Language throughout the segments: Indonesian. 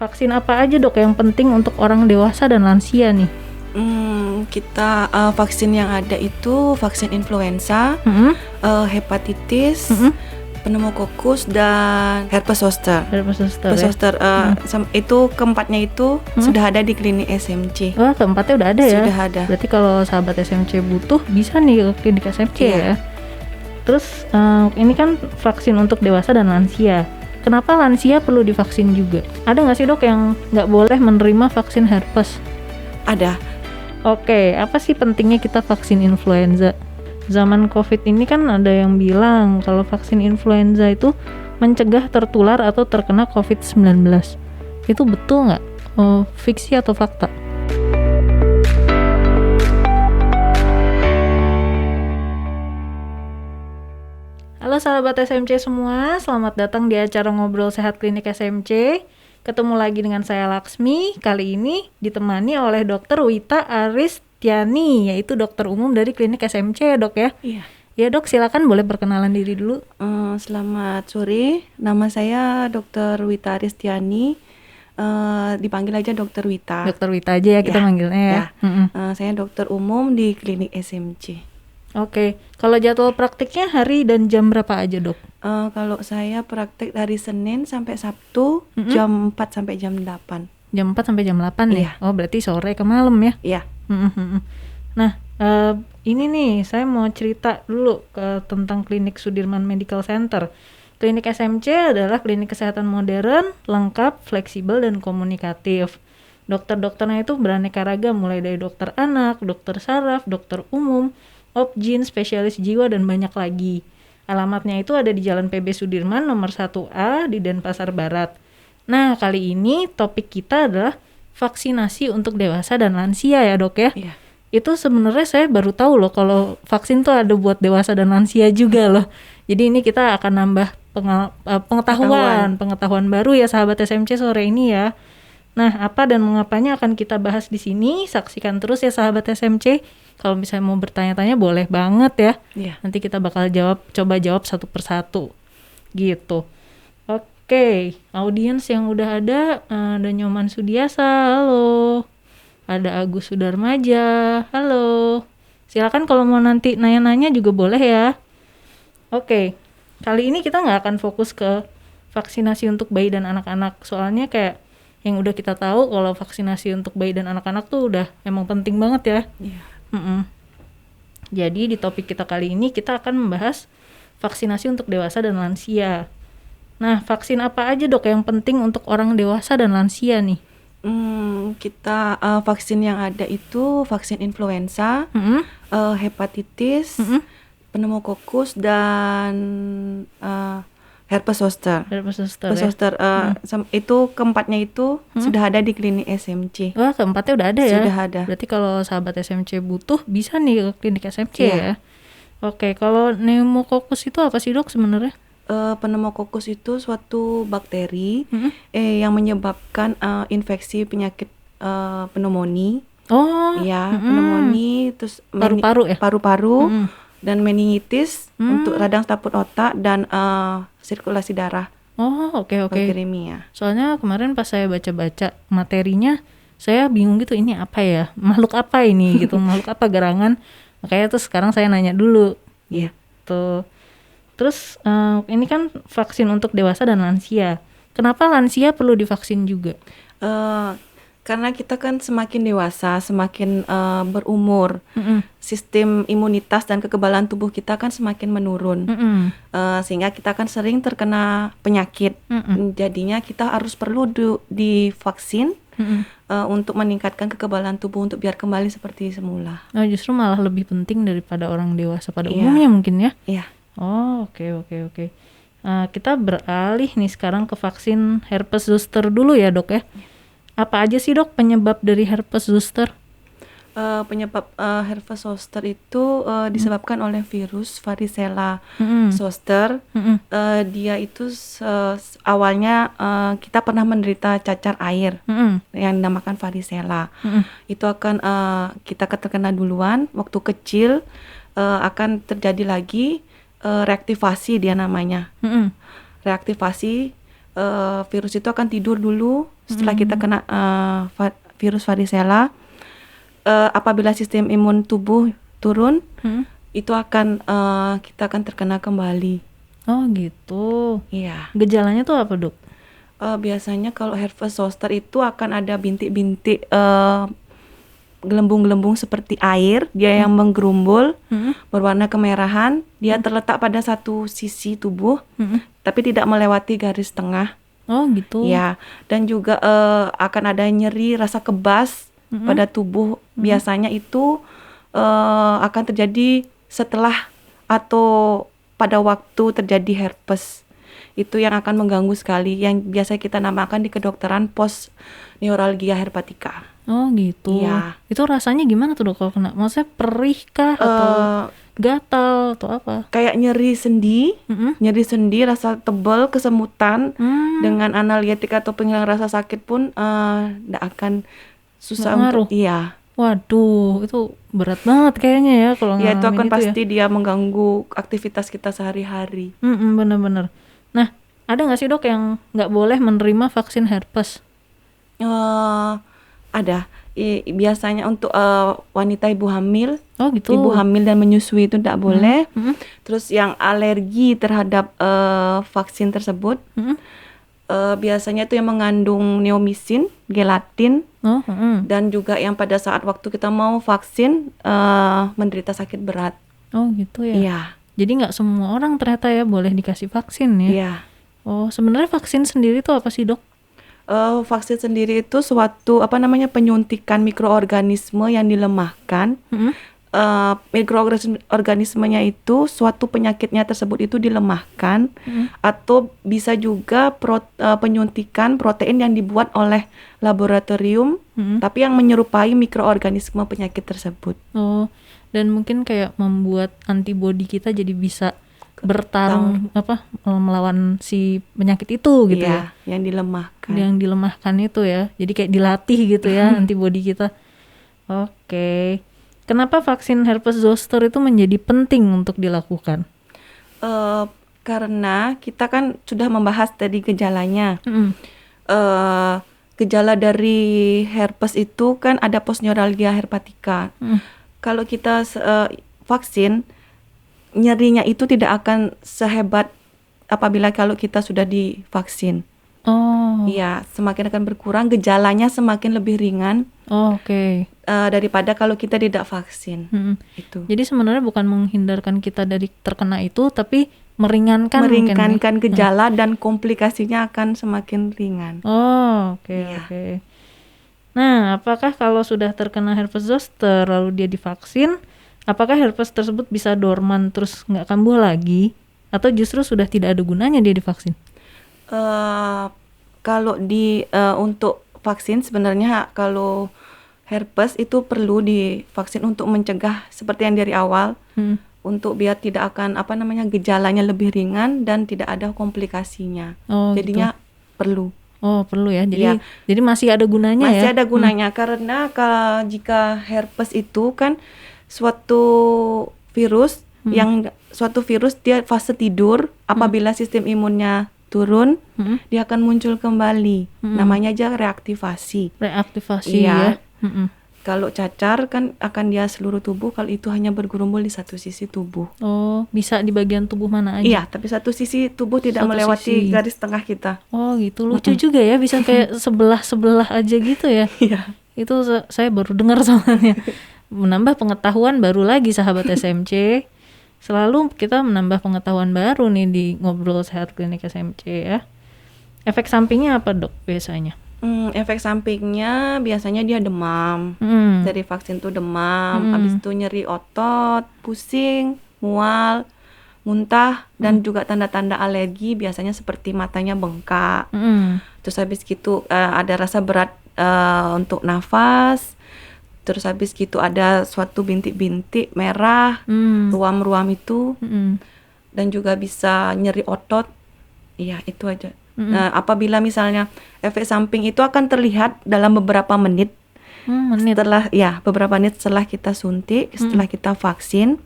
Vaksin apa aja dok yang penting untuk orang dewasa dan lansia nih? Vaksin yang ada itu vaksin influenza, hepatitis, pneumokokus dan herpes zoster. Itu keempatnya itu sudah ada di klinik SMC. Wah, keempatnya udah ada ya? Sudah ada. Berarti kalau sahabat SMC butuh bisa nih ke klinik SMC ya. Terus ini kan vaksin untuk dewasa dan lansia. Kenapa lansia perlu divaksin juga? Ada nggak sih dok yang nggak boleh menerima vaksin herpes? Ada. Oke, apa sih pentingnya kita vaksin influenza? Zaman COVID ini kan ada yang bilang kalau vaksin influenza itu mencegah tertular atau terkena COVID-19. Itu betul nggak? Fiksi atau fakta? Halo sahabat SMC semua, selamat datang di acara Ngobrol Sehat Klinik SMC. Ketemu lagi dengan saya Laksmi, kali ini ditemani oleh Dr. Wita Aristiani, yaitu dokter umum dari Klinik SMC, dok ya? Iya. Ya dok, silakan boleh perkenalan diri dulu. Selamat sore, nama saya Dr. Wita Aristiani, dipanggil aja Dr. Wita. Dr. Wita aja ya kita manggilnya ya. Saya dokter umum di Klinik SMC. Oke, kalau jadwal praktiknya hari dan jam berapa aja dok? Kalau saya praktik dari Senin sampai Sabtu jam 4 sampai jam 8. Jam 4 sampai jam 8 ya? Oh berarti sore ke malam ya? Iya. Nah, ini nih saya mau cerita dulu tentang Klinik Sudirman Medical Center. Klinik SMC adalah klinik kesehatan modern, lengkap, fleksibel, dan komunikatif. Dokter-dokternya itu beraneka ragam, mulai dari dokter anak, dokter saraf, dokter umum, Opjin, spesialis jiwa, dan banyak lagi. Alamatnya itu ada di Jalan PB Sudirman nomor 1A di Denpasar Barat. Nah, kali ini topik kita adalah vaksinasi untuk dewasa dan lansia ya dok ya? Iya. Itu sebenarnya saya baru tahu loh kalau vaksin tuh ada buat dewasa dan lansia juga loh. Jadi ini kita akan nambah pengetahuan baru ya sahabat SMC sore ini ya. Nah, apa dan mengapanya akan kita bahas di sini. Saksikan terus ya sahabat SMC. Kalau misalnya mau bertanya-tanya boleh banget ya. Iya. Nanti kita bakal coba jawab satu persatu. Gitu. Oke, audiens yang udah ada Nyoman Sudiasa, halo. Ada Agus Sudarmaja, halo. Silakan kalau mau nanti nanya-nanya juga boleh ya. Oke, kali ini kita nggak akan fokus ke vaksinasi untuk bayi dan anak-anak. Soalnya kayak yang udah kita tahu kalau vaksinasi untuk bayi dan anak-anak tuh udah emang penting banget ya. Iya. Jadi di topik kita kali ini kita akan membahas vaksinasi untuk dewasa dan lansia. Nah, vaksin apa aja dok yang penting untuk orang dewasa dan lansia nih? Vaksin yang ada itu vaksin influenza, hepatitis, pneumokokus dan herpes zoster. Itu keempatnya itu sudah ada di klinik SMC. Wah, keempatnya udah ada ya? Sudah ada. Berarti kalau sahabat SMC butuh bisa nih ke klinik SMC ya? Oke, kalau pneumokokus itu apa sih dok sebenarnya? Pneumokokus itu suatu bakteri yang menyebabkan infeksi penyakit pneumonia. Pneumonia, terus paru-paru ya? Paru-paru dan meningitis untuk radang taput otak dan sirkulasi darah. Oke. Bakteremia. Soalnya kemarin pas saya baca-baca materinya, saya bingung gitu ini apa ya? Makhluk apa ini gitu? Makhluk apa gerangan? Makanya tuh sekarang saya nanya dulu. Iya. Gitu. Terus ini kan vaksin untuk dewasa dan lansia. Kenapa lansia perlu divaksin juga? Karena kita kan semakin dewasa, semakin berumur, sistem imunitas dan kekebalan tubuh kita kan semakin menurun, sehingga kita kan sering terkena penyakit. Jadinya kita harus perlu divaksin untuk meningkatkan kekebalan tubuh untuk biar kembali seperti semula. Justru malah lebih penting daripada orang dewasa pada umumnya mungkin ya? Iya. Oke. Kita beralih nih sekarang ke vaksin herpes zoster dulu ya dok ya? Apa aja sih dok penyebab dari herpes zoster? Penyebab herpes zoster itu disebabkan oleh virus varicella zoster. Dia itu awalnya kita pernah menderita cacar air yang dinamakan varicella. Itu akan kita terkena duluan waktu kecil, akan terjadi lagi reaktivasi dia namanya. Reaktivasi virus itu akan tidur dulu setelah kita kena virus varicella, apabila sistem imun tubuh turun, itu kita akan terkena kembali. Oh gitu. Iya. Gejalanya tuh apa, Dok? Biasanya kalau herpes zoster itu akan ada bintik-bintik gelembung-gelembung seperti air, dia yang menggerumbul, berwarna kemerahan, dia terletak pada satu sisi tubuh, tapi tidak melewati garis tengah. Oh gitu. Ya, dan juga akan ada nyeri, rasa kebas pada tubuh. Biasanya itu akan terjadi setelah atau pada waktu terjadi herpes. Itu yang akan mengganggu sekali, yang biasa kita namakan di kedokteran post neuralgia herpetika. Oh gitu. Iya. Itu rasanya gimana tuh, Dok, kalau kena? Maksudnya perih kah atau gatal atau apa? Kayak nyeri sendi, rasa tebal, kesemutan, dengan analgetik atau penghilang rasa sakit pun tidak akan susah untuk. Iya. Waduh, itu berat banget kayaknya ya kalau ngalamin itu akan pasti ya. dia mengganggu aktivitas kita sehari-hari. Bener-bener. Nah, ada nggak sih, Dok, yang nggak boleh menerima vaksin herpes? Ada. Biasanya untuk wanita ibu hamil, Oh gitu. ibu hamil dan menyusui itu tidak boleh. Terus yang alergi terhadap vaksin tersebut, biasanya itu yang mengandung neomycin, gelatin, dan juga yang pada saat waktu kita mau vaksin menderita sakit berat. Oh gitu ya. Iya. Jadi nggak semua orang ternyata ya boleh dikasih vaksin ya. Iya. Oh, sebenarnya vaksin sendiri itu apa sih, Dok? Vaksin sendiri itu suatu penyuntikan mikroorganisme yang dilemahkan. Mikroorganismenya itu suatu penyakitnya tersebut itu dilemahkan, atau bisa juga penyuntikan protein yang dibuat oleh laboratorium, tapi yang menyerupai mikroorganisme penyakit tersebut. Oh, dan mungkin kayak membuat antibodi kita jadi bisa bertarung melawan si penyakit itu gitu ya. Yang dilemahkan. Yang dilemahkan itu ya. Jadi kayak dilatih gitu ya antibodi kita. Oke. Kenapa vaksin herpes zoster itu menjadi penting untuk dilakukan? Karena kita kan sudah membahas tadi gejalanya. Gejala dari herpes itu kan ada postneuralgia herpetika. Kalau kita vaksin, nyerinya itu tidak akan sehebat apabila kalau kita sudah divaksin. Oh. Iya, semakin akan berkurang, gejalanya semakin lebih ringan. Oke. Daripada kalau kita tidak vaksin. Itu. Jadi sebenarnya bukan menghindarkan kita dari terkena itu, tapi meringankan gejala dan komplikasinya akan semakin ringan. Oh, oke. Nah, apakah kalau sudah terkena herpes zoster lalu dia divaksin, apakah herpes tersebut bisa dorman terus nggak kambuh lagi, atau justru sudah tidak ada gunanya dia divaksin? Kalau untuk vaksin sebenarnya kalau herpes itu perlu divaksin untuk mencegah seperti yang dari awal, untuk biar tidak akan gejalanya lebih ringan dan tidak ada komplikasinya. Jadinya perlu. Oh, perlu ya. Jadi masih ada gunanya ya. Masih ada gunanya karena jika herpes itu kan suatu virus dia fase tidur. Apabila sistem imunnya turun, dia akan muncul kembali. Namanya aja reaktivasi. Ya. Kalau cacar kan akan dia seluruh tubuh, kalau itu hanya bergerumbul di satu sisi tubuh. Oh, bisa di bagian tubuh mana aja? Iya, tapi satu sisi tubuh tidak melewati garis tengah kita. Oh gitu, lucu juga ya, bisa kayak sebelah-sebelah aja gitu ya. Iya. Itu saya baru dengar soalnya. Menambah pengetahuan baru lagi sahabat SMC. Selalu kita menambah pengetahuan baru nih di Ngobrol Sehat Klinik SMC ya. Efek sampingnya apa, Dok, biasanya? Efek sampingnya biasanya dia demam. Dari vaksin tuh demam, habis itu nyeri otot, pusing, mual, muntah, dan juga tanda-tanda alergi biasanya seperti matanya bengkak. Terus habis gitu ada rasa berat untuk nafas. Terus habis gitu ada suatu bintik-bintik merah, ruam-ruam itu, dan juga bisa nyeri otot. Iya, itu aja. Nah, apabila misalnya efek samping itu akan terlihat dalam beberapa menit. Beberapa menit setelah kita suntik, setelah kita vaksin.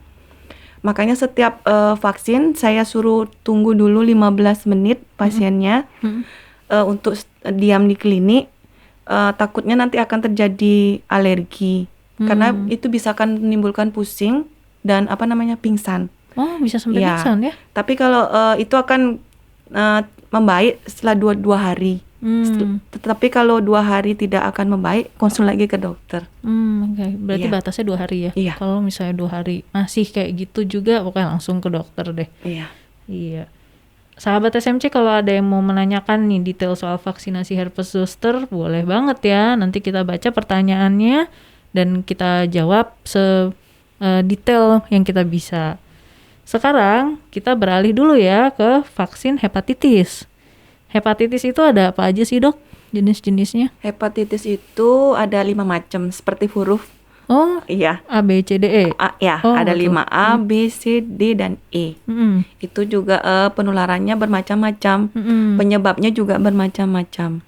Makanya setiap vaksin saya suruh tunggu dulu 15 menit pasiennya untuk diam di klinik takutnya nanti akan terjadi alergi. Karena itu bisa akan menimbulkan pusing dan pingsan. Oh, bisa sampai Ya. pingsan ya? Tapi kalau itu akan membaik setelah 2 hari. Tetapi kalau 2 hari tidak akan membaik, konsul lagi ke dokter. Oke. Berarti Iya. batasnya 2 hari ya? Iya. Kalau misalnya 2 hari masih kayak gitu juga, pokoknya langsung ke dokter deh. Iya. Iya. Sahabat SMC, kalau ada yang mau menanyakan nih detail soal vaksinasi herpes zoster, boleh banget ya. Nanti kita baca pertanyaannya dan kita jawab detail yang kita bisa. Sekarang kita beralih dulu ya ke vaksin hepatitis. Hepatitis itu ada apa aja sih, Dok? Jenis-jenisnya? Hepatitis itu ada 5 macam seperti huruf. Oh, Iya. A, B, C, D, E. Oh, Ada betul. 5A, B, C, D, dan E. Itu juga penularannya bermacam-macam. Penyebabnya juga bermacam-macam.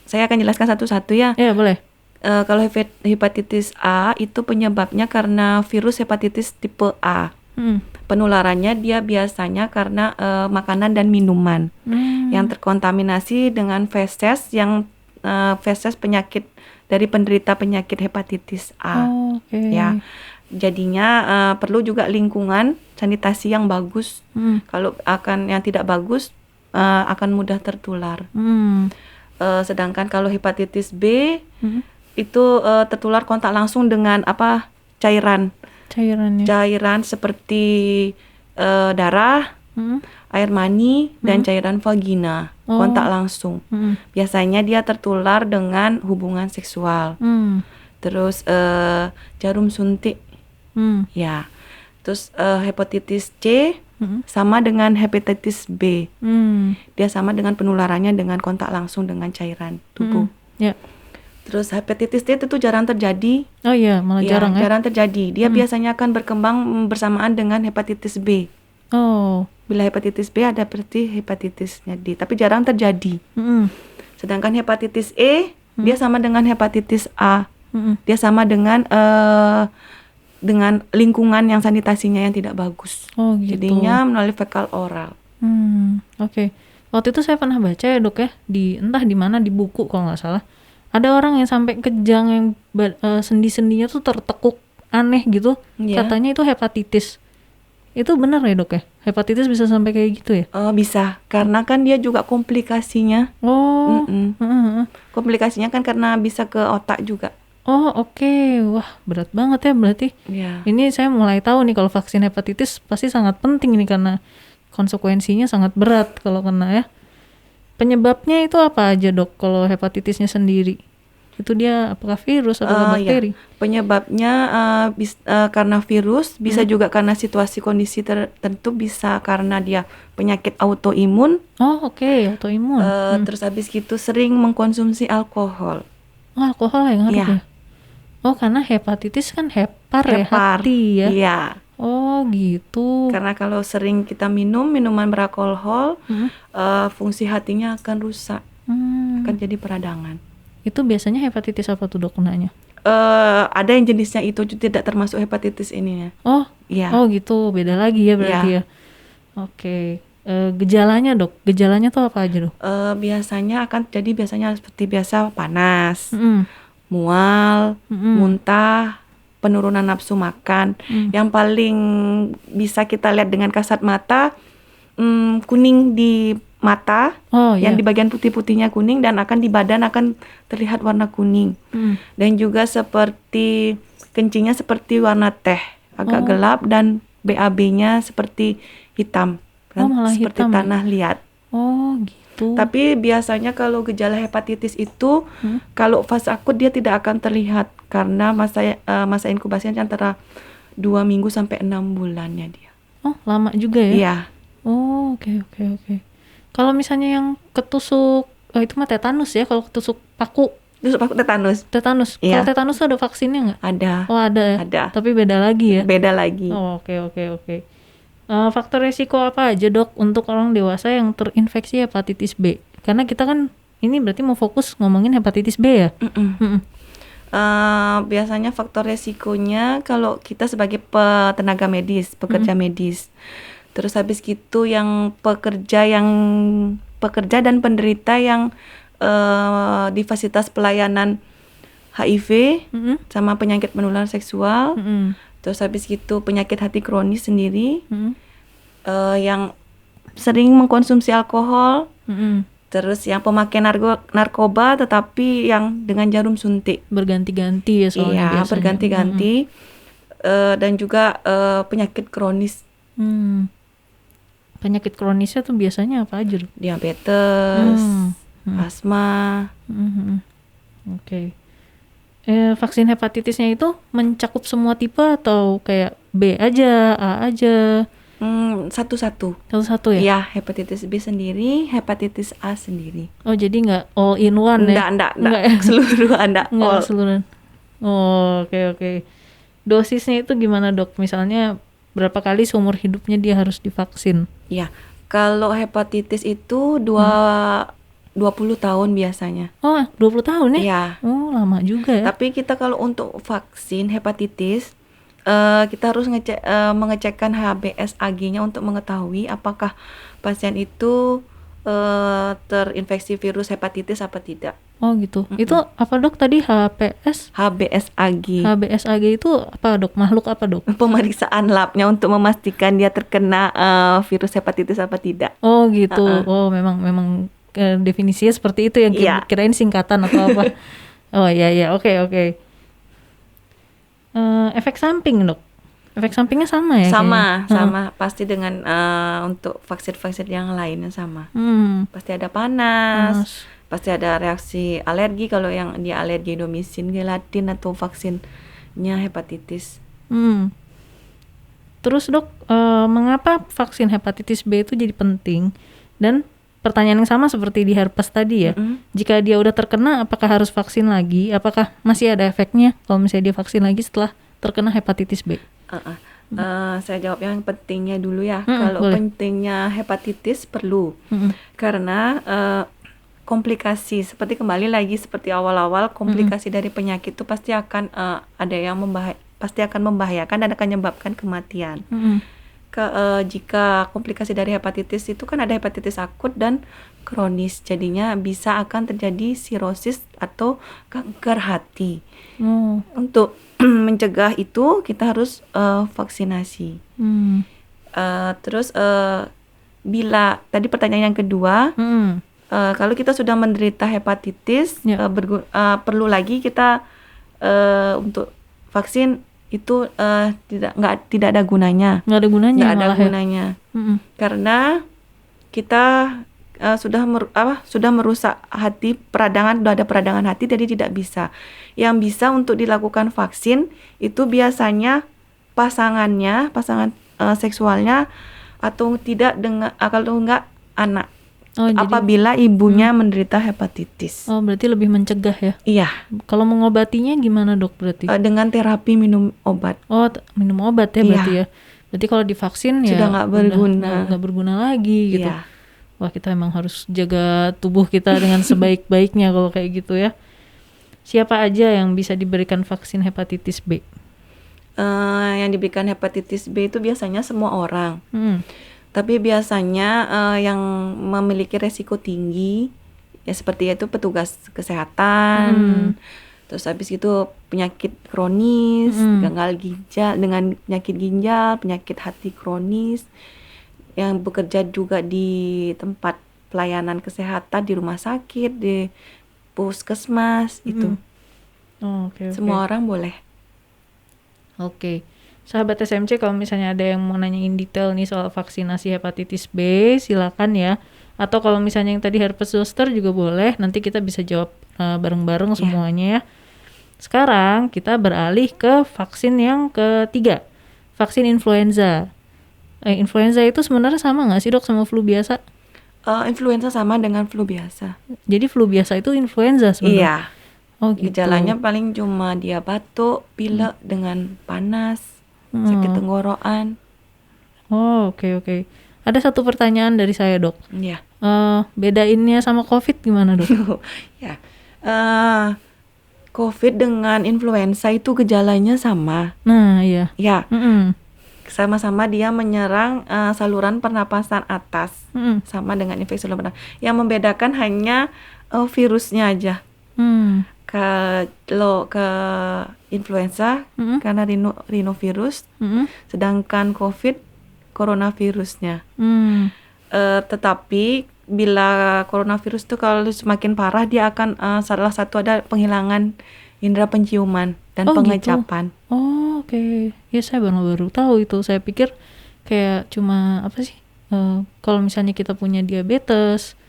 Saya akan jelaskan satu-satu ya. Ya, boleh. Kalau hepatitis A itu penyebabnya karena virus hepatitis tipe A. Penularannya dia biasanya karena makanan dan minuman yang terkontaminasi dengan feses feses penyakit dari penderita penyakit hepatitis A. Oke. Ya, jadinya perlu juga lingkungan sanitasi yang bagus. Kalau yang tidak bagus akan mudah tertular. Sedangkan kalau hepatitis B itu tertular kontak langsung dengan Cairannya. cairan seperti darah, air mani, dan cairan vagina, kontak langsung. Biasanya dia tertular dengan hubungan seksual. Terus jarum suntik, ya. Terus hepatitis C sama dengan hepatitis B. Dia sama dengan penularannya dengan kontak langsung dengan cairan tubuh. Ya. Terus hepatitis D itu jarang terjadi. Oh iya, malah jarang ya? Jarang terjadi. Dia biasanya akan berkembang bersamaan dengan hepatitis B. Oh. Bila hepatitis B ada berarti hepatitisnya D, tapi jarang terjadi. Sedangkan hepatitis E dia sama dengan hepatitis A. Dia sama dengan lingkungan yang sanitasinya yang tidak bagus. Oh gitu. Jadinya melalui fekal oral. Oke. Waktu itu saya pernah baca ya, Dok ya, entah di mana, di buku kalau nggak salah. Ada orang yang sampai kejang yang sendi-sendinya tuh tertekuk aneh gitu. Iya. Katanya itu hepatitis. Itu benar ya, Dok ya? Hepatitis bisa sampai kayak gitu ya? Bisa, karena kan dia juga komplikasinya. Oh. Komplikasinya kan karena bisa ke otak juga. Oh, oke. Wah, berat banget ya berarti. Iya. Ini saya mulai tahu nih kalau vaksin hepatitis pasti sangat penting nih karena konsekuensinya sangat berat kalau kena ya. Penyebabnya itu apa aja, Dok, kalau hepatitisnya sendiri? Itu dia apakah virus atau bakteri? Ya. Penyebabnya karena virus, bisa juga karena situasi kondisi tertentu, bisa karena dia penyakit autoimun. Oh, oke, autoimun. Terus habis gitu sering mengkonsumsi alkohol. Oh, alkohol yang ngaruh ya? Oh, karena hepatitis kan hepar ya, hati ya? Iya. Oh, gitu. Karena kalau sering kita minum minuman beralkohol, fungsi hatinya akan rusak, akan jadi peradangan. Itu biasanya hepatitis apa tuh, Dok, kenanya? Ada yang jenisnya itu tidak termasuk hepatitis ini ya. Oh, iya. Oh gitu, beda lagi ya berarti ya. Oke. Gejalanya, Dok, gejalanya tuh apa aja, Dok? Biasanya seperti biasa panas, mual, muntah, penurunan nafsu makan. Yang paling bisa kita lihat dengan kasat mata, kuning di mata, yang di bagian putih-putihnya kuning, dan di badan akan terlihat warna kuning. Dan juga seperti kencingnya seperti warna teh, agak gelap, dan BAB-nya seperti hitam, malah seperti hitam, tanah liat. Oh gitu. Tapi biasanya kalau gejala hepatitis itu, kalau fase akut dia tidak akan terlihat karena masa inkubasinya antara 2 minggu sampai 6 bulannya dia. Oh, lama juga ya? Iya. Oh, oke. Kalau misalnya yang ketusuk, itu mah tetanus ya, kalau ketusuk paku. Tusuk paku tetanus. Tetanus. Iya. Kalau tetanus ada vaksinnya nggak? Ada. Oh, ada ya? Ada. Tapi beda lagi ya? Beda lagi. Oh, oke. Faktor resiko apa aja, Dok, untuk orang dewasa yang terinfeksi hepatitis B? Karena kita kan ini berarti mau fokus ngomongin hepatitis B ya? Biasanya faktor resikonya kalau kita sebagai tenaga medis, pekerja medis. Terus habis gitu yang pekerja dan penderita yang di fasilitas pelayanan HIV sama penyakit menular seksual. Terus habis gitu penyakit hati kronis sendiri, yang sering mengkonsumsi alkohol, terus yang pemakai narkoba tetapi yang dengan jarum suntik. Berganti-ganti ya soalnya biasanya. Iya, berganti-ganti. Dan juga penyakit kronis. Penyakit kronisnya tuh biasanya apa aja? Diabetes, asma. Oke. Vaksin hepatitisnya itu mencakup semua tipe atau kayak B aja, A aja? Satu-satu. Satu-satu ya? Iya, hepatitis B sendiri, hepatitis A sendiri. Oh, jadi nggak all in one ya? Enggak. Ya? Seluruh enggak. Nggak seluruh. Oh, oke. Dosisnya itu gimana dok? Misalnya berapa kali seumur hidupnya dia harus divaksin? Iya, kalau hepatitis itu 20 tahun biasanya. Oh, 20 tahun ya? Iya. Oh, lama juga ya. Tapi kita kalau untuk vaksin hepatitis, kita harus mengecekkan HBsAg-nya untuk mengetahui apakah pasien itu terinfeksi virus hepatitis apa tidak. Oh gitu. Itu apa dok tadi HBsAg. HBsAg itu apa dok? Makhluk apa dok? Pemeriksaan labnya untuk memastikan dia terkena virus hepatitis apa tidak. Oh gitu. Oh memang definisinya seperti itu yang kirain singkatan atau apa. Oh iya oke. Efek samping dok? Efek sampingnya sama ya? Sama pasti dengan untuk vaksin yang lainnya sama. Pasti ada panas, pasti ada reaksi alergi kalau yang dia alergi domisin, gelatin atau vaksinnya hepatitis. Terus dok, mengapa vaksin hepatitis B itu jadi penting? Dan pertanyaan yang sama seperti di herpes tadi ya, jika dia udah terkena apakah harus vaksin lagi? Apakah masih ada efeknya kalau misalnya dia vaksin lagi setelah terkena hepatitis B? Saya jawab yang pentingnya dulu ya. Kalau boleh. pentingnya hepatitis perlu, karena komplikasi seperti awal-awal komplikasi dari penyakit itu pasti akan ada yang pasti akan membahayakan dan akan menyebabkan kematian. Jika komplikasi dari hepatitis itu kan ada hepatitis akut dan kronis, jadinya bisa akan terjadi sirosis atau kanker hati. Untuk mencegah itu kita harus vaksinasi. Terus bila tadi pertanyaan yang kedua, kalau kita sudah menderita hepatitis, perlu lagi kita untuk vaksin itu tidak ada gunanya. Nggak ada gunanya. Karena kita sudah merusak hati, udah ada peradangan hati, jadi tidak bisa. Yang bisa untuk dilakukan vaksin itu biasanya pasangan seksualnya atau tidak kalau enggak anak. Apabila ibunya menderita hepatitis. Oh, berarti lebih mencegah ya? Iya. Kalau mengobatinya gimana dok berarti? Dengan terapi minum obat. Oh, minum obat ya berarti ya? Berarti kalau divaksin sudah ya nggak berguna. Nggak berguna lagi gitu. Iya. Wah, kita emang harus jaga tubuh kita dengan sebaik-baiknya kalau kayak gitu ya. Siapa aja yang bisa diberikan vaksin hepatitis B? Yang diberikan hepatitis B itu biasanya semua orang. Tapi biasanya yang memiliki resiko tinggi ya seperti itu petugas kesehatan, terus habis itu penyakit kronis, dengan penyakit ginjal, penyakit hati kronis, yang bekerja juga di tempat pelayanan kesehatan, di rumah sakit, di puskesmas itu. Okay. Semua orang boleh. Oke. Sahabat SMC, kalau misalnya ada yang mau nanyain detail nih soal vaksinasi hepatitis B, silakan ya. Atau kalau misalnya yang tadi herpes zoster juga boleh, nanti kita bisa jawab bareng-bareng semuanya ya. Sekarang kita beralih ke vaksin yang ketiga, vaksin influenza. Influenza itu sebenarnya sama nggak sih dok sama flu biasa? Influenza sama dengan flu biasa. Jadi flu biasa itu influenza sebenarnya? Iya. Oh gitu. Gejalanya paling cuma dia batuk, pilek dengan panas, sakit tenggorokan. Oh oke. Ada satu pertanyaan dari saya dok. Iya. Bedainnya sama COVID gimana dok? Ya. COVID dengan influenza itu gejalanya sama. Nah iya. Ya. Sama-sama dia menyerang saluran pernapasan atas, sama dengan infeksi saluran pernapasan. Yang membedakan hanya virusnya aja. Kalau ke influenza karena rhinovirus, sedangkan COVID coronavirusnya. Tetapi bila coronavirus itu kalau semakin parah dia akan salah satu ada penghilangan indera penciuman dan pengecapan. Gitu? Oke. Ya saya baru tahu itu. Saya pikir kayak cuma apa sih? Kalau misalnya kita punya diabetes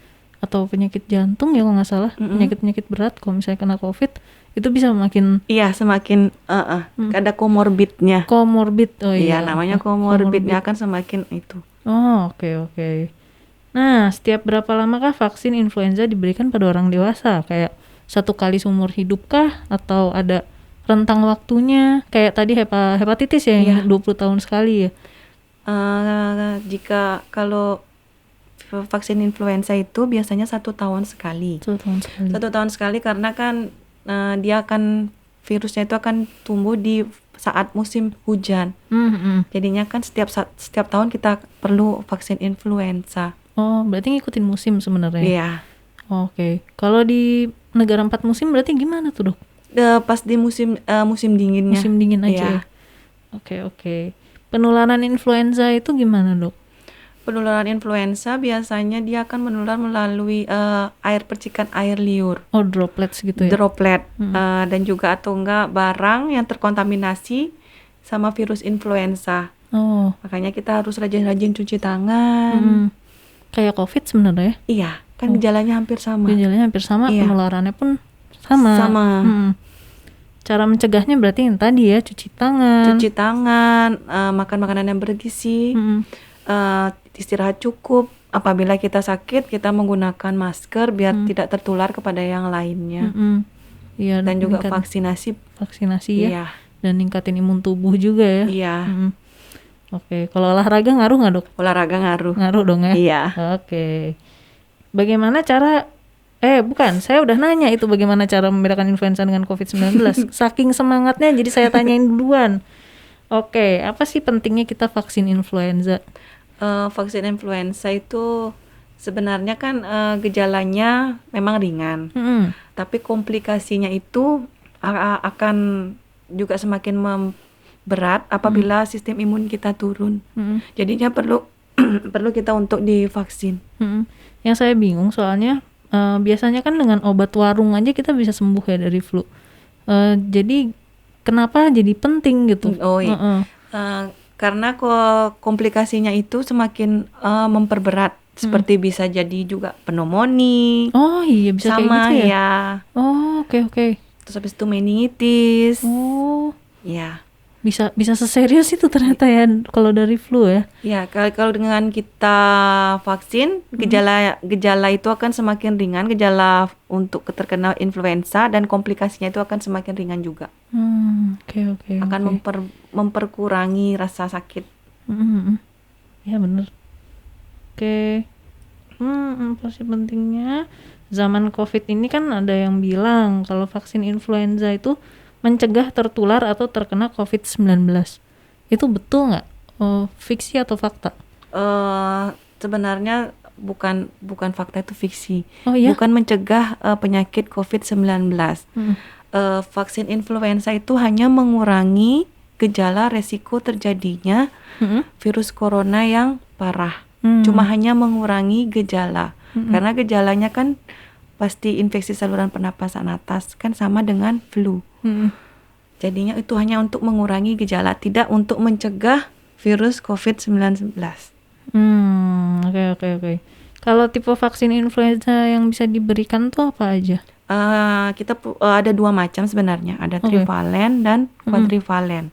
atau penyakit jantung ya kalau nggak salah, penyakit-penyakit berat, kalau misalnya kena COVID itu bisa makin semakin ada komorbidnya. Komorbid. Namanya komorbidnya akan semakin itu. Oke. Nah, setiap berapa lamakah vaksin influenza diberikan pada orang dewasa? Kayak 1 kali seumur hidup kah? Atau ada rentang waktunya? Kayak tadi hepatitis ya, yang 20 tahun sekali ya? Jika kalau vaksin influenza itu biasanya 1 tahun sekali. 1 tahun sekali karena kan virusnya itu akan tumbuh di saat musim hujan. Jadinya kan setiap tahun kita perlu vaksin influenza. Berarti ngikutin musim sebenarnya. Iya. Oke. Kalau di negara 4 musim berarti gimana tuh, Dok? Pas di musim dinginnya. Musim dingin aja. Oke. Penularan influenza itu gimana, Dok? Penularan influenza biasanya dia akan menular melalui percikan air liur. Droplets gitu ya? Droplet. Dan juga atau enggak barang yang terkontaminasi sama virus influenza. Makanya kita harus rajin-rajin cuci tangan. Kayak COVID sebenarnya? Iya, kan gejalanya hampir sama. Penularannya pun sama. Cara mencegahnya berarti yang tadi ya, cuci tangan, makan makanan yang bergizi, istirahat cukup. Apabila kita sakit, kita menggunakan masker biar tidak tertular kepada yang lainnya. Dan juga vaksinasi ya. Iya. Dan ningkatin imun tubuh juga ya. Iya. Oke, kalau olahraga ngaruh nggak, Dok? Olahraga ngaruh. Ngaruh dong ya? Iya. Oke. Bagaimana cara saya udah nanya itu bagaimana cara membedakan influenza dengan COVID-19. Saking semangatnya jadi saya tanyain duluan. Oke, apa sih pentingnya kita vaksin influenza? Vaksin influenza itu sebenarnya kan gejalanya memang ringan. Tapi komplikasinya itu akan juga semakin berat apabila sistem imun kita turun. Jadinya perlu kita untuk divaksin. Yang saya bingung soalnya biasanya kan dengan obat warung aja kita bisa sembuh ya dari flu. Jadi kenapa jadi penting gitu? Karena komplikasinya itu semakin memperberat. Seperti bisa jadi juga pneumonia. Bisa sama kayak gitu ya. Oke. Terus habis itu meningitis. Ya. Bisa seserius itu ternyata ya kalau dari flu ya. Ya, kalau dengan kita vaksin, gejala itu akan semakin ringan, gejala untuk terkena influenza dan komplikasinya itu akan semakin ringan juga. Oke. Akan memperkurangi rasa sakit. Ya benar. Oke. Apa sih pentingnya? Zaman COVID ini kan ada yang bilang kalau vaksin influenza itu mencegah tertular atau terkena COVID-19. Itu betul nggak? Fiksi atau fakta? Sebenarnya bukan fakta, itu fiksi. Bukan mencegah penyakit COVID-19. Vaksin influenza itu hanya mengurangi gejala resiko terjadinya virus corona yang parah. Cuma hanya mengurangi gejala. Karena gejalanya kan pasti infeksi saluran pernapasan atas, kan sama dengan flu. Jadinya itu hanya untuk mengurangi gejala, tidak untuk mencegah virus COVID-19. Oke. Kalau tipe vaksin influenza yang bisa diberikan tuh apa aja? Kita ada 2 macam sebenarnya, ada trivalen dan quadrivalen.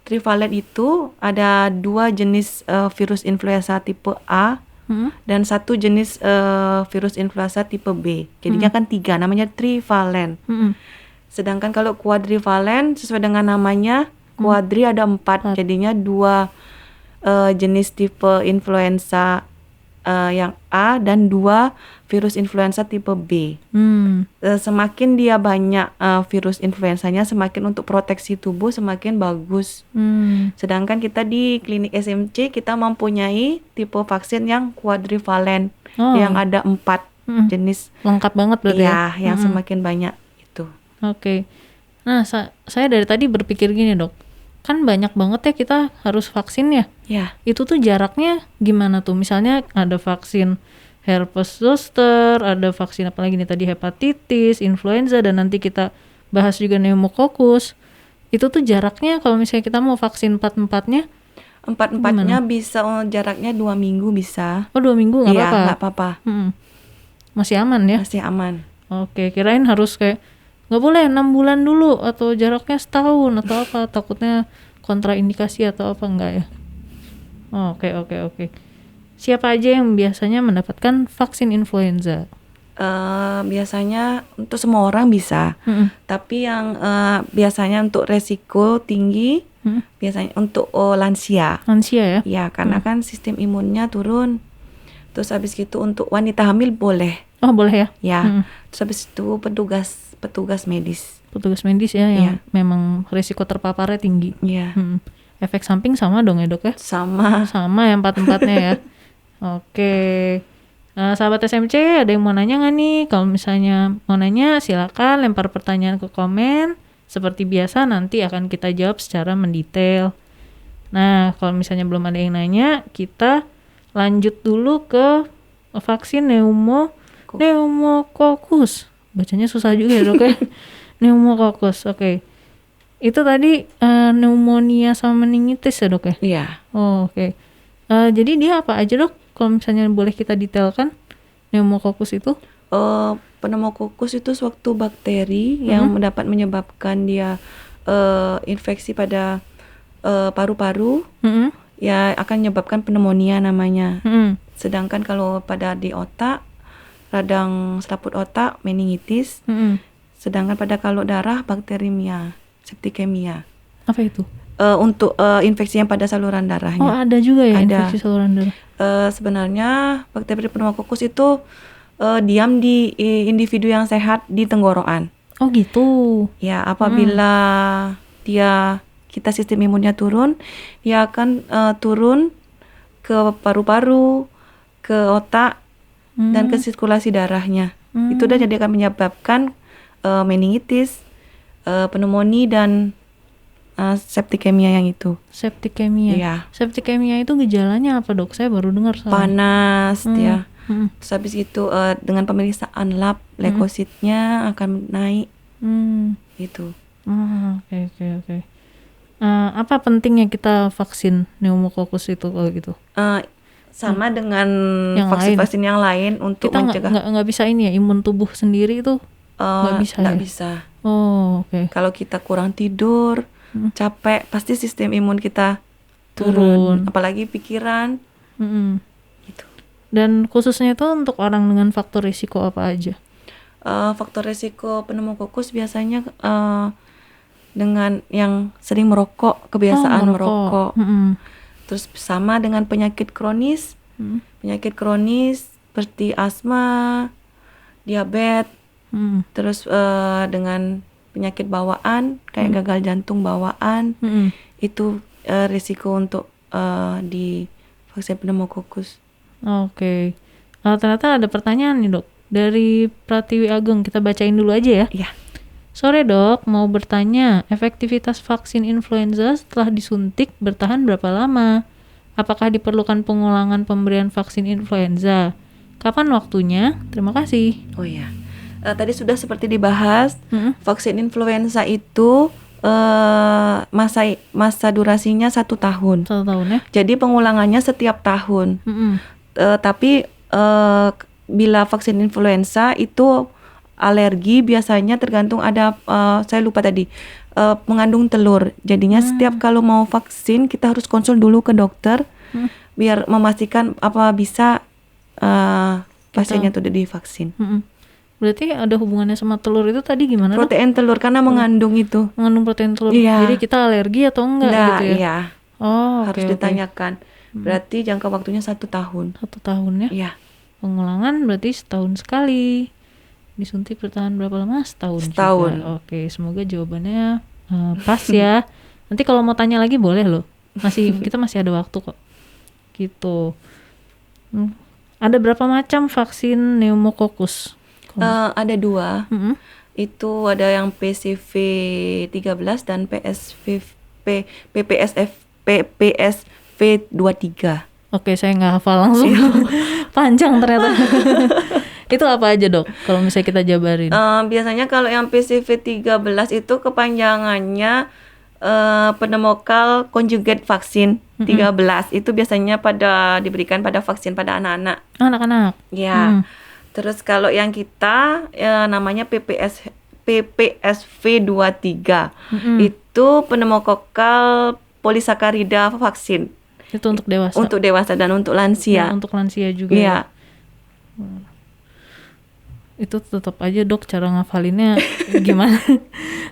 Trivalen itu ada 2 jenis virus influenza tipe A dan 1 jenis virus influenza tipe B. Jadinya kan 3, namanya trivalen. Sedangkan kalau quadrivalen sesuai dengan namanya, quadri ada 4, jadinya 2 jenis tipe influenza yang A dan 2 virus influenza tipe B. Semakin dia banyak virus influenzanya, semakin untuk proteksi tubuh semakin bagus. Sedangkan kita di klinik SMC kita mempunyai tipe vaksin yang quadrivalen yang ada 4 jenis Lengkap banget berarti ya. yang semakin banyak itu. Oke. Nah, saya dari tadi berpikir gini, Dok. Kan banyak banget ya kita harus vaksin ya. Ya. Itu tuh jaraknya gimana tuh? Misalnya ada vaksin herpes zoster, ada vaksin apa lagi nih tadi, hepatitis, influenza, dan nanti kita bahas juga pneumokokus. Itu tuh jaraknya kalau misalnya kita mau vaksin 4-4-nya, Empat-empatnya bisa, jaraknya 2 minggu bisa. oh 2 minggu nggak Iya, apa-apa? nggak apa-apa. Masih aman ya? Masih aman. Oke, kirain harus kayak nggak boleh 6 bulan dulu atau jaraknya setahun atau apa, takutnya kontraindikasi atau apa, enggak ya? Oke. Siapa aja yang biasanya mendapatkan vaksin influenza? Biasanya untuk semua orang bisa, tapi yang biasanya untuk resiko tinggi, biasanya untuk lansia. Lansia ya? Ya, karena kan sistem imunnya turun. Terus habis gitu untuk wanita hamil boleh. Oh boleh ya? Ya. Terus habis itu petugas medis. Petugas medis ya yang memang risiko terpaparnya tinggi. Iya. Efek samping sama dong ya, Dok ya? Sama. Sama ya 4-4-nya ya. Oke. Sahabat SMC, ada yang mau nanya nggak nih? Kalau misalnya mau nanya, silakan lempar pertanyaan ke komen. Seperti biasa nanti akan kita jawab secara mendetail. Nah, kalau misalnya belum ada yang nanya, kita lanjut dulu ke vaksin pneumokokus. Bacanya susah juga ya, Dok ya. Pneumokokus, oke. Itu tadi pneumonia sama meningitis ya, Dok ya? Iya. Oh, oke. Jadi dia apa aja, Dok? Kalau misalnya boleh kita detailkan pneumokokus itu? Pneumokokus itu suatu bakteri yang dapat menyebabkan dia infeksi pada paru-paru, ya akan menyebabkan pneumonia namanya. Sedangkan kalau pada di otak, radang selaput otak, meningitis. Sedangkan pada kalau darah, bakterimia, septikemia. Apa itu? Untuk infeksi yang pada saluran darahnya. Oh, ada juga ya ada. Infeksi saluran darah. Sebenarnya bakteri pneumokokus itu diam di individu yang sehat di tenggorokan. Oh gitu. Ya, apabila kita sistem imunnya turun, dia akan turun ke paru-paru, ke otak, dan ke sirkulasi darahnya. Itu udah jadi akan menyebabkan meningitis, pneumonia, dan septikemia yang itu. Septikemia. Iya. Septikemia itu gejalanya apa, Dok? Saya baru dengar soalnya. Panas, ya. Terus habis itu dengan pemeriksaan lab, leukositnya akan naik. Gitu. Oke. Apa pentingnya kita vaksin pneumokokus itu kalau gitu? Sama dengan yang vaksin-vaksin yang lain untuk kita mencegah. Kita nggak bisa ini ya, imun tubuh sendiri itu nggak bisa nggak ya? bisa. Oh, oke. Kalau kita kurang tidur, capek, pasti sistem imun kita turun. Apalagi pikiran. Gitu. Dan khususnya itu untuk orang dengan faktor risiko apa aja? Faktor risiko pneumokokus biasanya dengan yang sering merokok, kebiasaan merokok. Terus sama dengan penyakit kronis. Penyakit kronis seperti asma, diabetes. Terus dengan penyakit bawaan kayak gagal jantung bawaan, itu risiko untuk di vaksin pneumokokus. Oke. Ternyata ada pertanyaan nih, Dok. Dari Pratiwi Agung, kita bacain dulu aja ya. Iya. Sore, Dok, mau bertanya, efektivitas vaksin influenza setelah disuntik bertahan berapa lama? Apakah diperlukan pengulangan pemberian vaksin influenza? Kapan waktunya? Terima kasih. Oh iya. Tadi sudah seperti dibahas, vaksin influenza itu masa durasinya 1 tahun. 1 tahun ya? Jadi pengulangannya setiap tahun. Tapi bila vaksin influenza itu alergi biasanya tergantung ada, saya lupa tadi, mengandung telur. Jadinya setiap kalau mau vaksin kita harus konsul dulu ke dokter biar memastikan apa bisa pasiennya itu udah divaksin. Berarti ada hubungannya sama telur itu tadi gimana? Protein telur karena mengandung itu. Mengandung protein telur. Iya. Jadi kita alergi atau enggak gitu ya? Iya. Oh, harus ditanyakan. Berarti jangka waktunya 1 tahun. 1 tahun ya? Iya. Pengulangan berarti setahun sekali. Disuntik bertahan berapa lama? Setahun juga. Oke, semoga jawabannya pas ya. Nanti kalau mau tanya lagi boleh loh. Kita masih ada waktu kok. Gitu. Ada berapa macam vaksin pneumokokus? Ada 2. Mm-mm. Itu ada yang PCV 13 dan PPSV 23. Oke, saya nggak hafal langsung. Panjang ternyata. Itu apa aja dok? Kalau misalnya kita jabarin. Biasanya kalau yang PCV 13 itu kepanjangannya pneumococcal conjugate vaksin 13. Itu biasanya diberikan pada vaksin pada anak-anak. Anak-anak. Ya. Terus kalau yang kita namanya PPSV 23. Itu pneumococcal polysaccharida vaksin. Itu untuk dewasa. Untuk dewasa dan untuk lansia. Ya, untuk lansia juga. Iya. Itu tetap aja dok cara ngafalinnya gimana?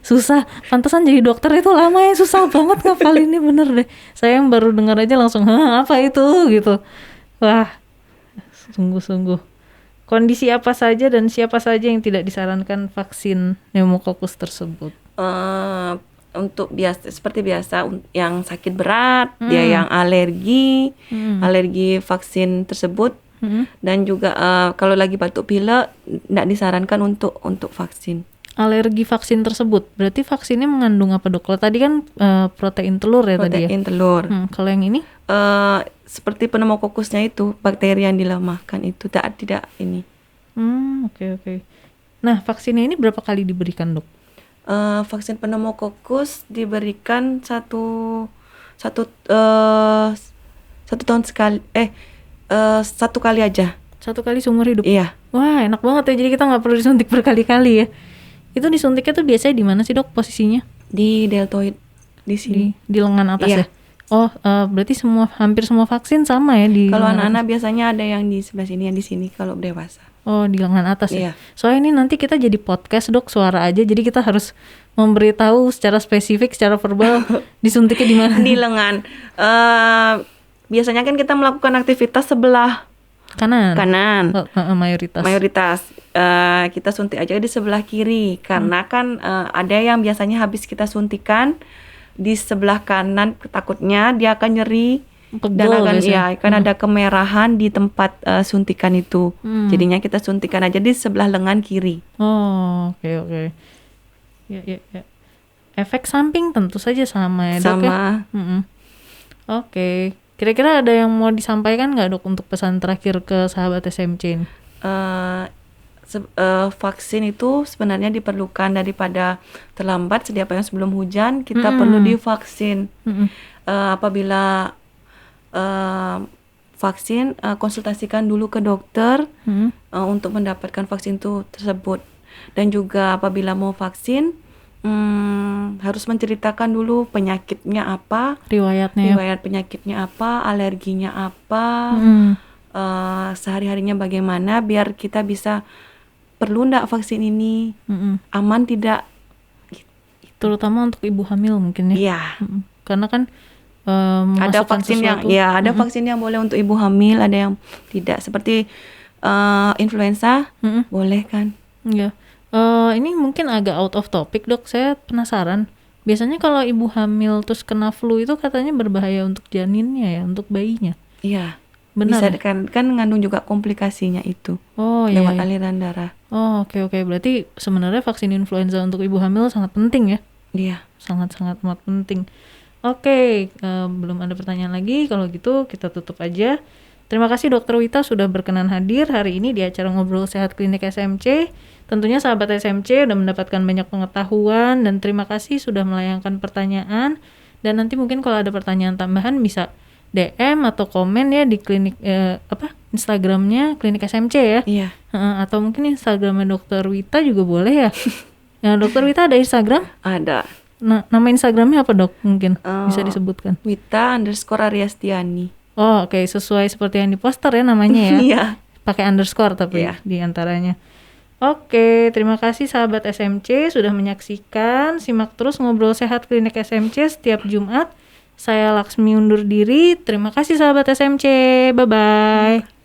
Susah. Pantesan jadi dokter itu lama ya, susah banget ngafalinnya, bener deh. Saya yang baru dengar aja langsung, apa itu gitu. Wah, sungguh-sungguh. Kondisi apa saja dan siapa saja yang tidak disarankan vaksin pneumokokus tersebut? Untuk seperti biasa yang sakit berat, dia yang alergi vaksin tersebut, dan juga kalau lagi batuk pilek tidak disarankan untuk vaksin. Alergi vaksin tersebut, berarti vaksinnya mengandung apa dok? Kalau tadi kan protein telur ya tadi ya? Protein telur. Kalau yang ini? Seperti pneumokokusnya itu, bakteri yang dilemahkan itu tidak ini. Oke. Nah, vaksinnya ini berapa kali diberikan dok? Vaksin pneumokokus diberikan satu tahun sekali, 1 kali aja. 1 kali seumur hidup? Iya. Wah, enak banget ya, jadi kita nggak perlu disuntik berkali-kali ya. Itu disuntiknya tuh biasanya di mana sih dok posisinya? Di deltoid, di sini. Di lengan atas Iya. ya? Oh, berarti hampir semua vaksin sama ya di Kalau lengan anak-anak atas? biasanya ada yang di sebelah sini, yang di sini kalau dewasa. Oh, di lengan atas ya? Iya. Soalnya ini nanti kita jadi podcast dok, suara aja, jadi kita harus memberitahu secara spesifik, secara verbal disuntiknya di mana? Di lengan. Biasanya kan kita melakukan aktivitas sebelah kanan. Mayoritas. Kita suntik aja di sebelah kiri karena kan ada yang biasanya habis kita suntikan di sebelah kanan, takutnya dia akan nyeri. Dan akan ada kemerahan di tempat suntikan itu. Jadinya kita suntikan aja di sebelah lengan kiri. Oh, oke. Ya. Efek samping tentu saja sama ya dok ya? Sama. Oke. Kira-kira ada yang mau disampaikan nggak dok untuk pesan terakhir ke sahabat SMC ini? Vaksin itu sebenarnya diperlukan daripada terlambat. Sedia apa yang sebelum hujan kita perlu divaksin. Apabila vaksin, konsultasikan dulu ke dokter untuk mendapatkan vaksin tersebut. Dan juga apabila mau vaksin harus menceritakan dulu penyakitnya apa, riwayat penyakitnya apa, alerginya apa, sehari-harinya bagaimana, biar kita bisa perlu ndak vaksin ini, aman tidak. Terutama untuk ibu hamil mungkin ya. Iya. Karena kan ada vaksin ada vaksin yang boleh untuk ibu hamil, ada yang tidak. Seperti influenza boleh kan? Iya. Ini mungkin agak out of topic dok, saya penasaran. Biasanya kalau ibu hamil terus kena flu itu katanya berbahaya untuk janinnya ya, untuk bayinya. Iya. Benar. Bisa kan mengandung juga komplikasinya itu. Lewat aliran darah. Oh, oke. Berarti sebenarnya vaksin influenza untuk ibu hamil sangat penting ya? Iya. Sangat-sangat amat penting. Oke, belum ada pertanyaan lagi. Kalau gitu kita tutup aja. Terima kasih Dokter Wita sudah berkenan hadir hari ini di acara Ngobrol Sehat Klinik SMC. Tentunya sahabat SMC udah mendapatkan banyak pengetahuan dan terima kasih sudah melayangkan pertanyaan. Dan nanti mungkin kalau ada pertanyaan tambahan bisa DM atau komen ya di klinik Instagramnya Klinik SMC ya. Iya. Atau mungkin Instagramnya Dokter Wita juga boleh ya. Ya, Dokter Wita ada Instagram? Ada. Nah, nama Instagramnya apa dok? Mungkin bisa disebutkan. Wita_Ariastiani. Oh, oke. Sesuai seperti yang di poster ya namanya ya. Iya. Pakai underscore tapi di antaranya. Oke, terima kasih sahabat SMC sudah menyaksikan. Simak terus Ngobrol Sehat Klinik SMC setiap Jumat. Saya Laksmi undur diri. Terima kasih sahabat SMC. Bye-bye.